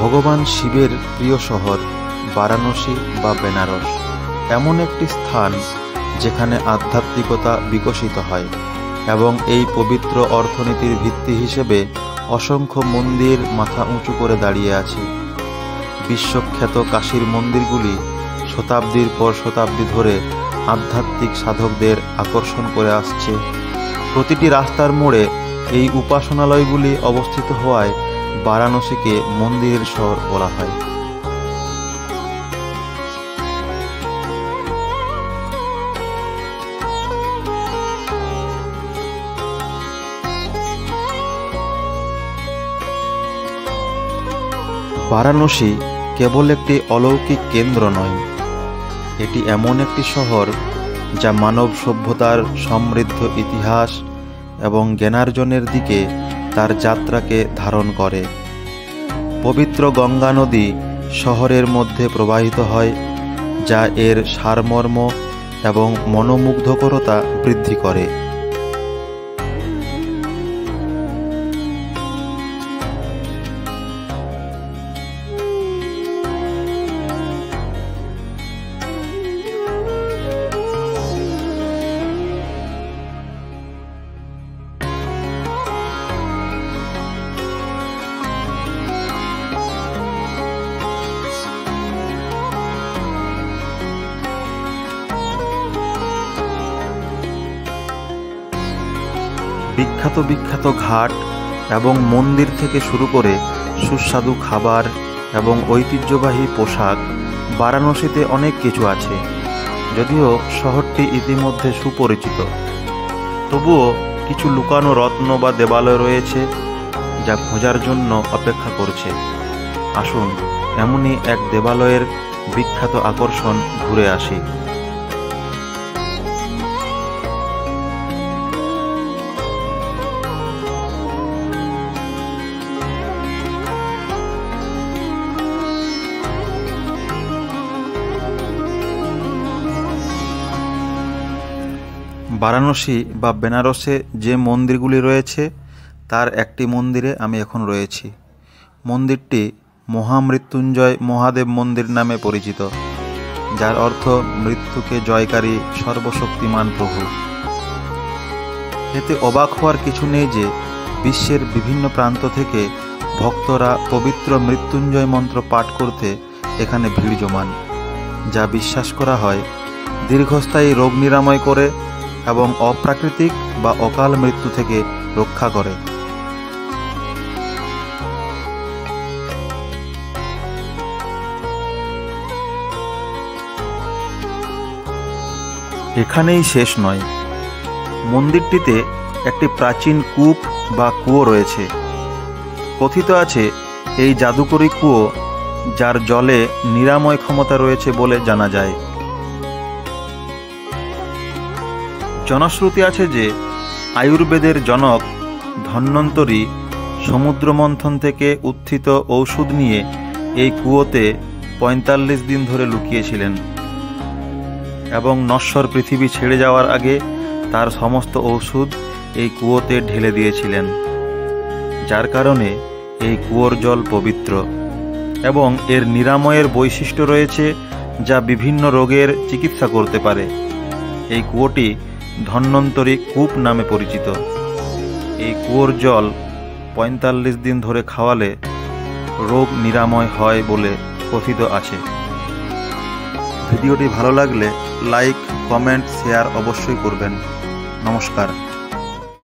ভগবান শিবের প্রিয় শহর বারাণসী বা বেনারস এমন একটি স্থান যেখানে আধ্যাত্মিকতা বিকশিত হয় এবং এই পবিত্র অর্থনীতির ভিত্তি হিসেবে অসংখ্য মন্দির মাথা উঁচু করে দাঁড়িয়ে আছে। বিশ্বখ্যাত কাশীর মন্দিরগুলি শতাব্দীর পর শতাব্দী ধরে আধ্যাত্মিক সাধকদের আকর্ষণ করে আসছে। প্রতিটি রাস্তার মোড়ে এই উপাসনালয়গুলি অবস্থিত হওয়ায় বারাণসীকে মন্দিরের শহর বলা হয়। বারাণসী কেবল একটি অলৌকিক কেন্দ্র নয়, এটি এমন একটি শহর যা মানব সভ্যতার সমৃদ্ধ ইতিহাস এবং জ্ঞানার্জনের দিকে তার যাত্রাকে ধারণ করে। পবিত্র গঙ্গা নদী শহরের মধ্যে প্রবাহিত হয়, যা এর সারমর্ম এবং মনোমুগ্ধকরতা বৃদ্ধি করে। বিখ্যাত বিখ্যাত ঘাট এবং মন্দির থেকে শুরু করে সুস্বাদু খাবার এবং ঐতিহ্যবাহী পোশাক, বারাণসীতে অনেক কিছু আছে। যদিও শহরটি ইতিমধ্যে সুপরিচিত, তবুও কিছু লুকানো রত্ন বা দেবালয় রয়েছে যা খোঁজার জন্য অপেক্ষা করছে। আসুন এমনই এক দেবালয়ের বিখ্যাত আকর্ষণ ঘুরে আসি। বারাণসী বা বেনারসে যে মন্দিরগুলি রয়েছে তার একটি মন্দিরে আমি এখন রয়েছি। মন্দিরটি মহামৃত্যুঞ্জয় মহাদেব মন্দির নামে পরিচিত, যার অর্থ মৃত্যুকে জয়কারী সর্বশক্তিমান প্রভু। এতে অবাক হওয়ার কিছু নেই যে বিশ্বের বিভিন্ন প্রান্ত থেকে ভক্তরা পবিত্র মৃত্যুঞ্জয় মন্ত্র পাঠ করতে এখানে ভিড় জমান, যা বিশ্বাস করা হয় দীর্ঘস্থায়ী রোগ নিরাময় করে এবং অপ্রাকৃতিক বা অকাল মৃত্যু থেকে রক্ষা করে। এখানেই শেষ নয়, মন্দিরটিতে একটি প্রাচীন কূপ বা কুয়ো রয়েছে। কথিত আছে এই জাদুকরী কুয়ো, যার জলে নিরাময় ক্ষমতা রয়েছে বলে জানা যায়। জনশ্রুতি আছে যে আয়ুর্বেদের জনক ধন্বন্তরী সমুদ্র মন্থন থেকে উত্থিত ঔষধ নিয়ে এই কুয়োতে ৪৫ দিন ধরে লুকিয়েছিলেন এবং নশ্বর পৃথিবী ছেড়ে যাওয়ার আগে তার সমস্ত ঔষধ এই কুয়োতে ঢেলে দিয়েছিলেন, যার কারণে এই কুয়োর জল পবিত্র এবং এর নিরাময়ের বৈশিষ্ট্য রয়েছে, যা বিভিন্ন রোগের চিকিৎসা করতে পারে। এই কুয়োটি ধন্বন্তরী কূপ নামে পরিচিত। এই কুয়োর জল ৪৫ দিন ধরে খাওয়ালে রোগ নিরাময় হয় বলে কথিত আছে। ভিডিওটি ভালো লাগলে লাইক, কমেন্ট, শেয়ার অবশ্যই করবেন। নমস্কার।